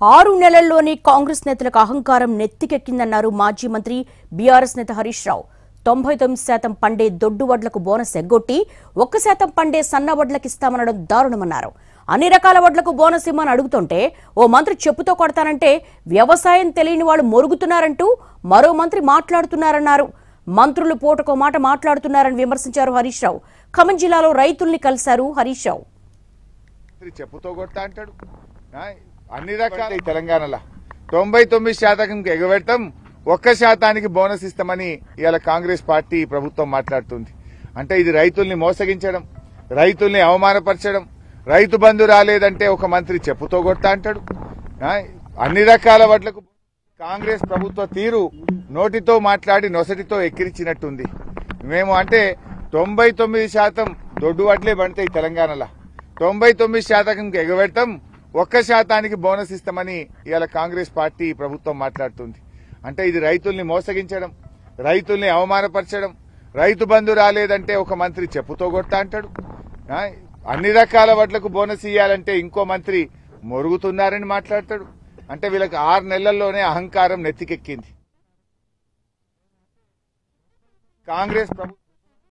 6 నెలల్లోనే కాంగ్రెస్ నేతలకు అహంకారం నెత్తికెక్కిందన్నారు మాజీ మంత్రి బీఆర్ఎస్ నేత హరీష్ రావు. 99% పండే దొడ్డు వడ్లకు బోనస్ ఎగ్గొట్టి 1% పండే సన్న వడ్లకు ఇస్తామనడం దారుణమన్నారు. అన్ని రకాల వడ్లకు బోనస్ ఇమ్మని అడుగుతుంటే ఓ మంత్రి చెప్పుతో కొడతానంటే వ్యవసాయం తెలియని వాళ్ళు మొరుగుతున్నారంటూ మరో మంత్రి మాట్లాడుతున్నారన్నారు. మంత్రులు పూటకో మాట మాట్లాడుతున్నారని విమర్శించారు హరీష్ రావు. ఖమ్మం జిల్లాలో రైతుల్ని కలిశారు హరీష్ రావు. చెప్పుతో కొడతా అంటాడు. అన్ని రకాల తెలంగాణలో 99% ఎగబెడతాం, 1% బోనస్ ఇస్తామని ఇవాళ కాంగ్రెస్ పార్టీ ప్రభుత్వం మాట్లాడుతుంది. అంటే ఇది రైతుల్ని మోసగించడం, రైతుల్ని అవమానపరచడం. రైతు బంధు రాలేదంటే ఒక మంత్రి చెప్పుతో కొడతా అంటాడు. అన్ని రకాల వడ్లకు కాంగ్రెస్ ప్రభుత్వ తీరు నోటితో మాట్లాడి నొసటితో ఎక్కిరించినట్టుంది. మేము అంటే 99% దొడ్డు వడ్లే పండుతాయి తెలంగాణలో. 99% ఎగబెడతాం, 1% బోనస్ ఇస్తామని ఇవాళ కాంగ్రెస్ పార్టీ ప్రభుత్వం మాట్లాడుతుంది. అంటే ఇది రైతుల్ని మోసగించడం, రైతుల్ని అవమానపరచడం. రైతు బంధు రాలేదంటే ఒక మంత్రి చెప్పుతో కొడతా అంటాడు. అన్ని రకాల వడ్లకు బోనస్ ఇవ్వాలంటే ఇంకో మంత్రి మొరుగుతున్నారని మాట్లాడతాడు. అంటే వీళ్ళకి 6 నెలల్లోనే అహంకారం నెత్తికెక్కింది. కాంగ్రెస్ ప్రభుత్వం